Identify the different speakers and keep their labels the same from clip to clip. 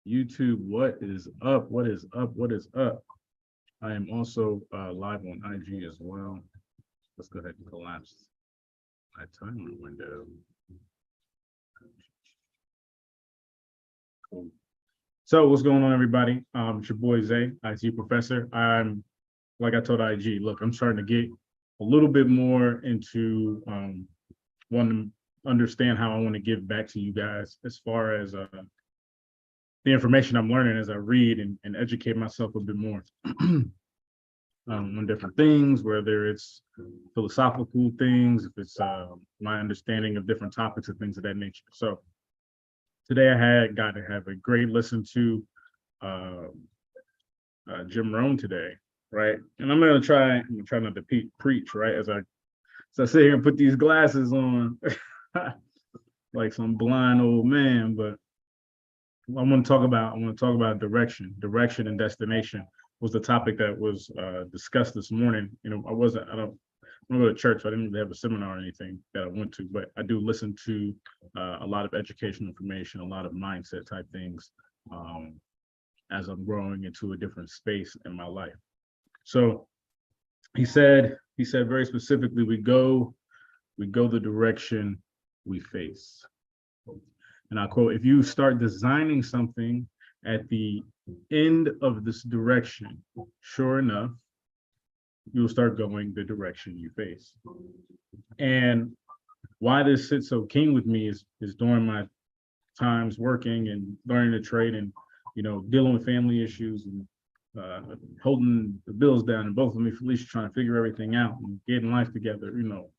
Speaker 1: YouTube, what is up? What is up? What is up? I am also live on IG as well. Let's go ahead and collapse my timer window. Cool. So what's going on, everybody? It's your boy Zay, IT professor. I'm like I told IG. Look, I'm starting to get a little bit more into wanting to understand how I want to give back to you guys as far as the information I'm learning as I read and educate myself a bit more on different things, whether it's philosophical things, if it's my understanding of different topics and things of that nature. So today I had got to have a great listen to uh, Jim Rohn today, right? And I'm gonna try not to preach, right? As I sit here and put these glasses on, like some blind old man, but I want to talk about direction and destination was the topic that was discussed this morning. You know, I don't go to church, so I didn't really have a seminar or anything that I went to, but I do listen to a lot of educational information, a lot of mindset type things um, as I'm growing into a different space in my life. So he said very specifically, we go the direction we face. And I quote, if you start designing something at the end of this direction, sure enough, you'll start going the direction you face. And why this sits so keen with me is during my times working and learning to trade and, you know, dealing with family issues and holding the bills down, and both of me, Felicia, trying to figure everything out and getting life together, you know,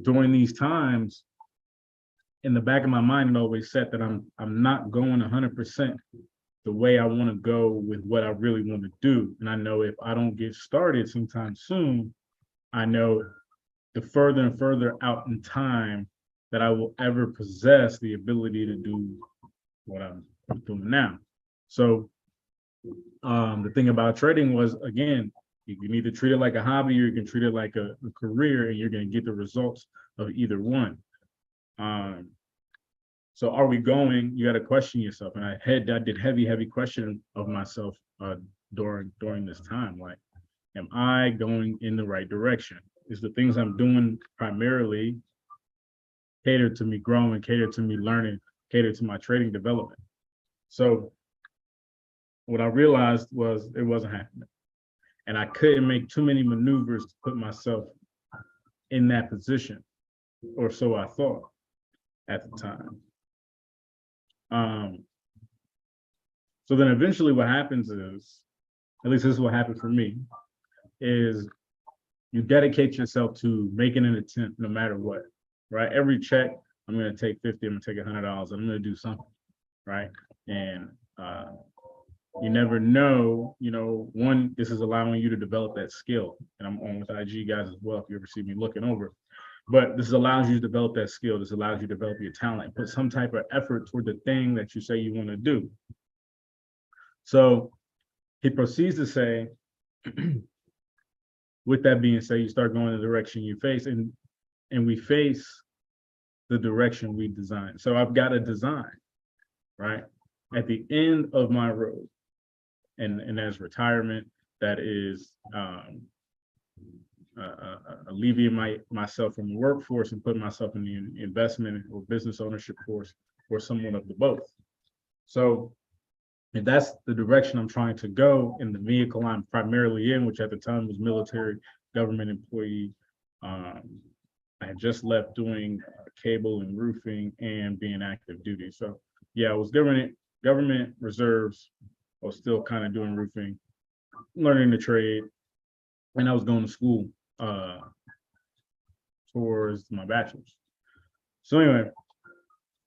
Speaker 1: during these times, in the back of my mind, it always said that I'm not going 100% the way I want to go with what I really want to do. And I know if I don't get started sometime soon, I know the further and further out in time that I will ever possess the ability to do what I'm doing now. So the thing about trading was, again, you can either treat it like a hobby or you can treat it like a career, and you're going to get the results of either one. So are we going? You got to question yourself, and I did heavy question of myself during this time. Like, am I going in the right direction? Is the things I'm doing primarily catered to me growing, catered to me learning, catered to my trading development? So what I realized was it wasn't happening, and I couldn't make too many maneuvers to put myself in that position, or so I thought at the time. So then eventually what happens is, at least this is what happened for me, is you dedicate yourself to making an attempt no matter what, right? Every check, I'm going to take 50, I'm going to take $100, I'm going to do something, right? And you never know, you know, one, this is allowing you to develop that skill. And I'm on with IG guys as well, if you ever see me looking over. But this allows you to develop that skill. This allows you to develop your talent, put some type of effort toward the thing that you say you want to do. So he proceeds to say, with that being said, you start going the direction you face, and we face the direction we design. So I've got a design, right? At the end of my road, and as retirement, that is alleviating myself from the workforce and putting myself in the investment or business ownership course, or somewhat of the both. So if that's the direction I'm trying to go in the vehicle I'm primarily in, which at the time was military government employee, I had just left doing cable and roofing and being active duty. So yeah, I was government reserves. I was still kind of doing roofing, learning the trade, and I was going to school towards my bachelor's. So anyway,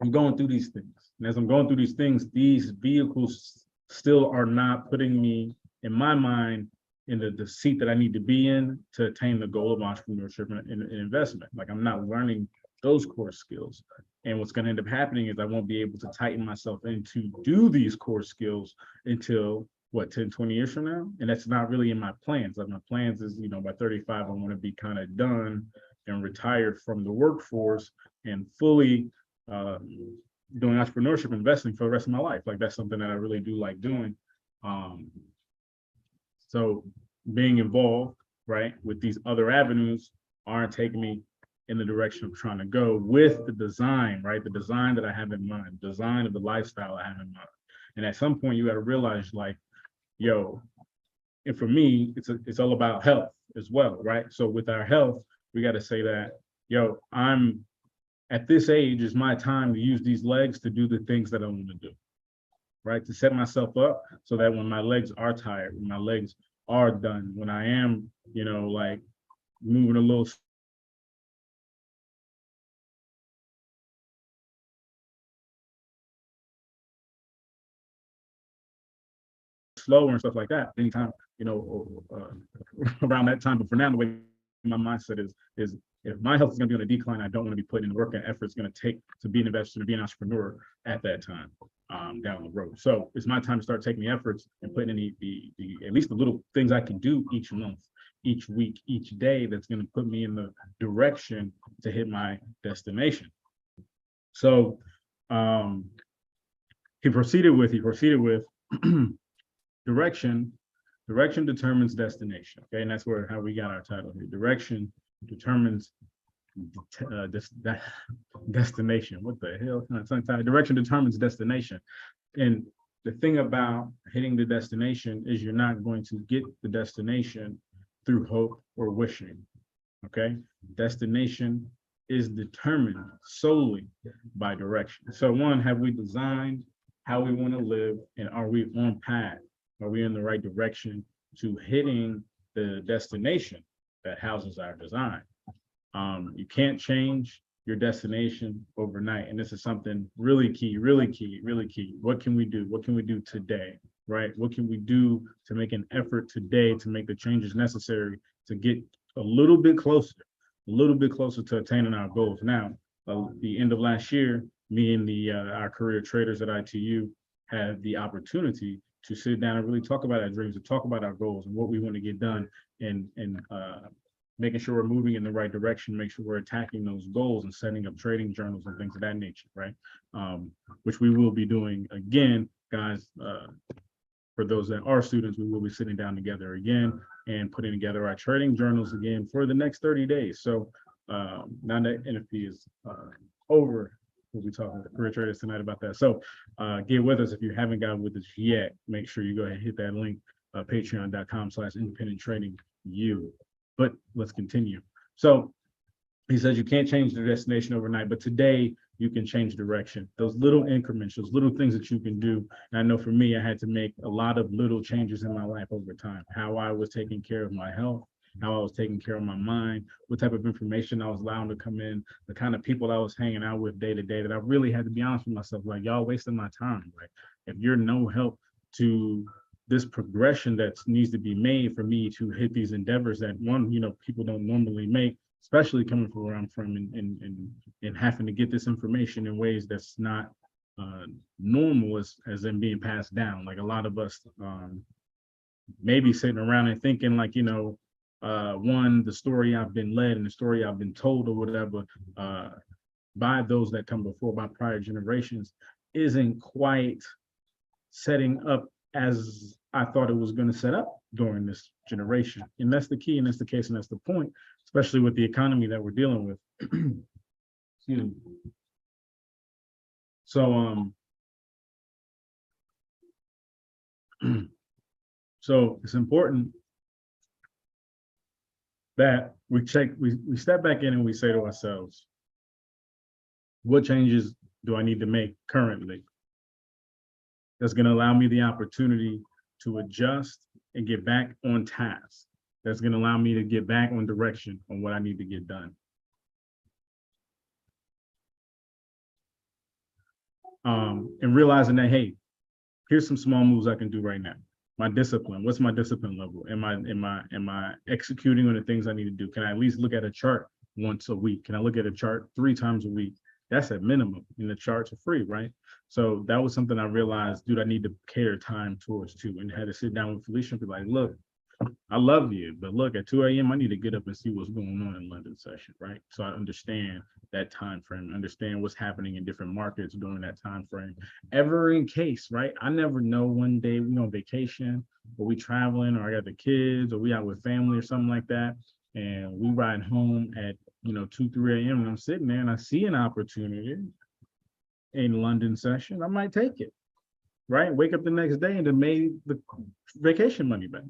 Speaker 1: I'm going through these things. And as I'm going through these things, these vehicles still are not putting me, in my mind, in the seat that I need to be in to attain the goal of entrepreneurship and investment. Like, I'm not learning those core skills. And what's going to end up happening is I won't be able to tighten myself in to do these core skills until what, 10, 20 years from now? And that's not really in my plans. Like, my plans is, you know, by 35, I want to be kind of done and retired from the workforce and fully doing entrepreneurship, investing for the rest of my life. Like that's something that I really do like doing. Um, so being involved, right, with these other avenues aren't taking me in the direction I'm trying to go with the design, right? The design that I have in mind, design of the lifestyle I have in mind. And at some point you got to realize like, yo, and for me, it's all about health as well, right? So with our health, we got to say that, yo, I'm at this age is my time to use these legs to do the things that I want to do, right? To set myself up so that when my legs are tired, when my legs are done, when I am, like moving a little slower and stuff like that, anytime, around that time. But for now, the way my mindset is if my health is going to be on a decline, I don't want to be putting in the work and effort it's going to take to be an investor, to be an entrepreneur at that time, down the road. So it's my time to start taking the efforts and putting in the at least the little things I can do each month, each week, each day that's going to put me in the direction to hit my destination. So he proceeded with direction. Direction determines destination. Okay, and that's where how we got our title here. Direction determines destination. What the hell? Direction determines destination. And the thing about hitting the destination is you're not going to get the destination through hope or wishing. Okay, destination is determined solely by direction. So one, have we designed how we want to live, and are we on path? Are we in the right direction to hitting the destination that houses our design? You can't change your destination overnight. And this is something really key, really key, really key. What can we do? What can we do today? Right? What can we do to make an effort today to make the changes necessary to get a little bit closer to attaining our goals? Now, the end of last year, me and our career traders at ITU had the opportunity to sit down and really talk about our dreams, to talk about our goals and what we want to get done, and making sure we're moving in the right direction, make sure we're attacking those goals and setting up trading journals and things of that nature, right? Which we will be doing again, guys. For those that are students, we will be sitting down together again and putting together our trading journals again for the next 30 days. So now that NFP is over, we'll be talking to career traders tonight about that. So get with us. If you haven't gotten with us yet, make sure you go ahead and hit that link, patreon.com/independent trading you. But let's continue. So he says you can't change the destination overnight, but today you can change direction. Those little increments, those little things that you can do. And I know for me, I had to make a lot of little changes in my life over time. How I was taking care of my health, how I was taking care of my mind, what type of information I was allowing to come in, the kind of people I was hanging out with day to day, that I really had to be honest with myself, like, y'all wasting my time. Like, if you're no help to this progression that needs to be made for me to hit these endeavors that people don't normally make, especially coming from where I'm from, and having to get this information in ways that's not normal as in being passed down. Like a lot of us maybe sitting around and thinking like, the story I've been led and the story I've been told or whatever by those that come before, by prior generations, isn't quite setting up as I thought it was going to set up during this generation. And that's the key, and that's the case, and that's the point, especially with the economy that we're dealing with. Excuse me. So so it's important that we step back in and we say to ourselves, what changes do I need to make currently that's going to allow me the opportunity to adjust and get back on task, that's going to allow me to get back on direction on what I need to get done. And realizing that, hey, here's some small moves I can do right now. My discipline, what's my discipline level? Am I executing on the things I need to do? Can I at least look at a chart once a week? Can I look at a chart 3 times a week? That's at minimum, and the charts are free, right? So that was something I realized, dude, I need to cater time towards too, and had to sit down with Felicia and be like, look, I love you, but look, at 2 a.m., I need to get up and see what's going on in London session, right? So I understand that time frame, understand what's happening in different markets during that time frame. Ever in case, right? I never know one day we on vacation or we traveling or I got the kids or we out with family or something like that. And we ride home at 2, 3 a.m. and I'm sitting there and I see an opportunity in London session, I might take it, right? Wake up the next day and then made the vacation money back.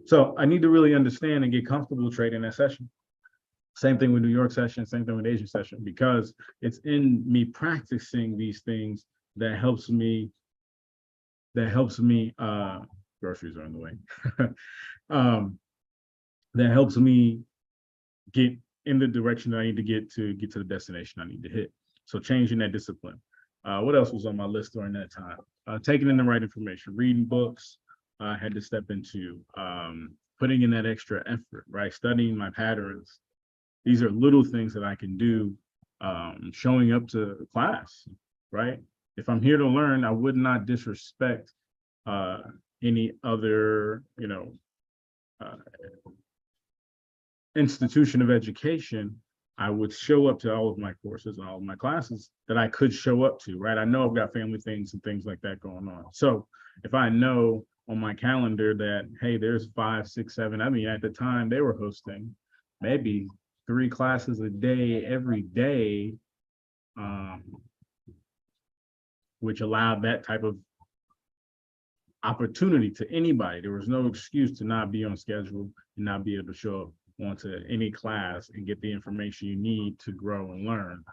Speaker 1: So I need to really understand and get comfortable trading that session. Same thing with New York session, same thing with Asian session, because it's in me practicing these things that helps me, groceries are on the way. That helps me get in the direction that I need to get to the destination I need to hit. So changing that discipline. What else was on my list during that time? Taking in the right information, reading books, I had to step into putting in that extra effort, right? Studying my patterns. These are little things that I can do, showing up to class, right? If I'm here to learn, I would not disrespect any other, institution of education. I would show up to all of my courses and all of my classes that I could show up to, right? I know I've got family things and things like that going on. So if I know on my calendar that, hey, there's 5, 6, 7, I mean, at the time they were hosting maybe 3 classes a day, every day, which allowed that type of opportunity to anybody. There was no excuse to not be on schedule and not be able to show up onto any class and get the information you need to grow and learn.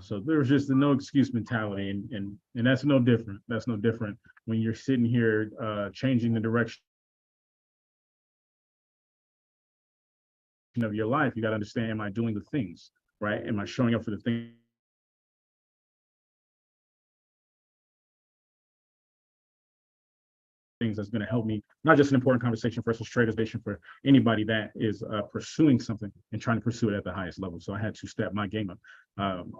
Speaker 1: So there's just a no excuse mentality, and that's no different. That's no different when you're sitting here changing the direction of your life. You got to understand: am I doing the things right? Am I showing up for the things that's going to help me? Not just an important conversation for us as traders, for anybody that is pursuing something and trying to pursue it at the highest level. So I had to step my game up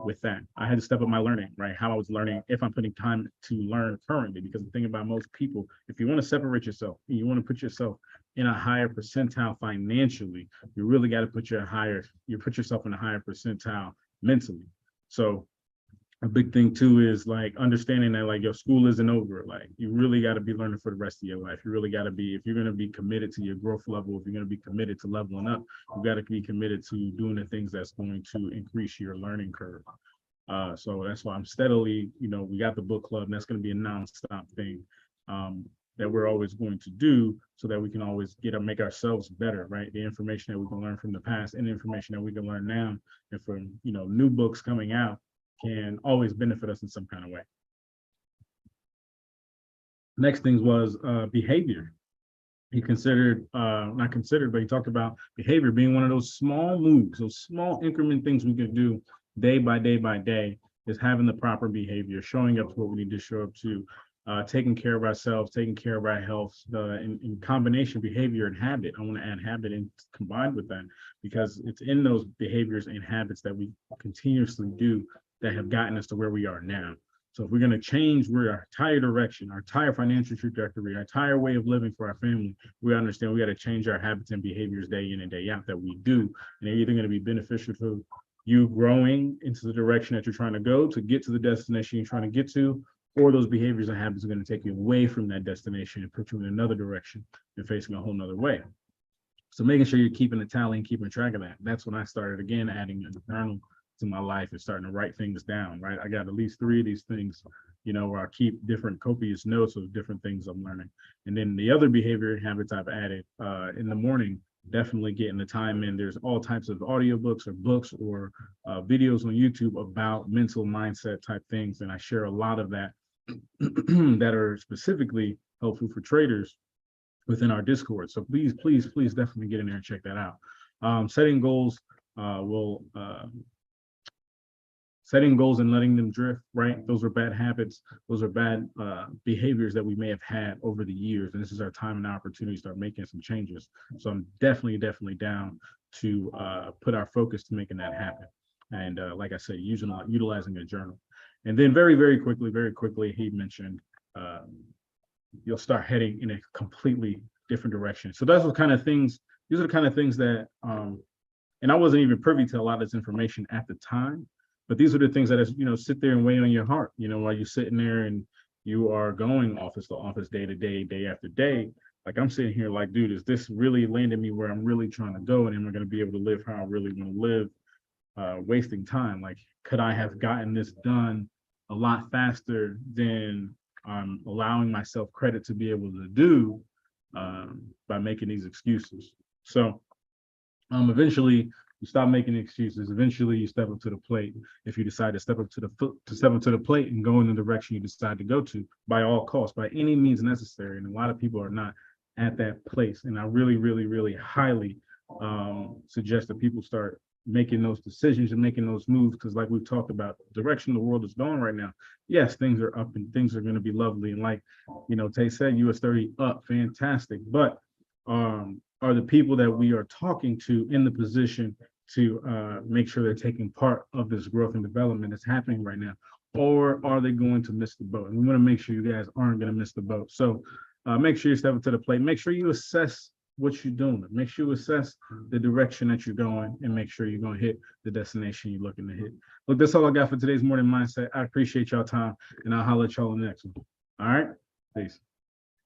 Speaker 1: with that. I had to step up my learning, right? How I was learning, if I'm putting time to learn currently, because the thing about most people, if you want to separate yourself, you want to put yourself in a higher percentile financially, you really got to put yourself in a higher percentile mentally. So a big thing too is like understanding that like your school isn't over. Like you really got to be learning for the rest of your life. You really got to be, if you're going to be committed to your growth level, if you're going to be committed to leveling up, you got to be committed to doing the things that's going to increase your learning curve. So that's why I'm steadily, we got the book club, and that's going to be a nonstop thing that we're always going to do, so that we can always make ourselves better, right? The information that we can learn from the past and the information that we can learn now, and from new books coming out, can always benefit us in some kind of way. Next thing was behavior. He not considered, but he talked about behavior being one of those small moves, those small increment things we can do day by day by day, is having the proper behavior, showing up to what we need to show up to, taking care of ourselves, taking care of our health, in combination behavior and habit. I want to add habit and combined with that, because it's in those behaviors and habits that we continuously do that have gotten us to where we are now. So if we're going to change our entire direction, our entire financial trajectory, our entire way of living for our family, we understand we got to change our habits and behaviors day in and day out that we do. And they're either going to be beneficial to you growing into the direction that you're trying to go to get to the destination you're trying to get to, or those behaviors and habits are going to take you away from that destination and put you in another direction and facing a whole nother way. So making sure you're keeping a tally and keeping track of that. That's when I started again adding a journal to my life and starting to write things down, right? I got at least 3 of these things, where I keep different copious notes of different things I'm learning. And then the other behavior habits I've added in the morning, definitely getting the time in. There's all types of audiobooks or books or videos on YouTube about mental mindset type things. And I share a lot of that that are specifically helpful for traders within our Discord. So please definitely get in there and check that out. Setting goals setting goals and letting them drift, right? Those are bad habits. Those are bad behaviors that we may have had over the years. And this is our time and opportunity to start making some changes. So I'm definitely down to put our focus to making that happen. And like I said, utilizing a journal. And then very quickly, he mentioned you'll start heading in a completely different directions. So that's what kind of things, these are the kind of things that, and I wasn't even privy to a lot of this information at the time, but these are the things that, sit there and weigh on your heart, while you're sitting there and you are going office to office, day to day, day after day. Like I'm sitting here like, dude, is this really landing me where I'm really trying to go? And am I going to be able to live how I really want to live? Wasting time. Like, could I have gotten this done a lot faster than I'm allowing myself credit to be able to do by making these excuses? So eventually you stop making excuses. Eventually you step up to the plate. If you decide to step up to the plate and go in the direction you decide to go to, by all costs, by any means necessary. And a lot of people are not at that place. And I really, really, really highly suggest that people start making those decisions and making those moves, because like we've talked about, the direction the world is going right now, yes, things are up and things are going to be lovely, and like Tay said, US 30 up, fantastic, but are the people that we are talking to in the position to make sure they're taking part of this growth and development that's happening right now, or are they going to miss the boat? And we want to make sure you guys aren't going to miss the boat. So make sure you step up to the plate, make sure you assess what you're doing. Make sure you assess the direction that you're going, and make sure you're going to hit the destination you're looking to hit. Look, that's all I got for today's morning mindset. I appreciate y'all time, and I'll holler at y'all on the next one. All right, peace.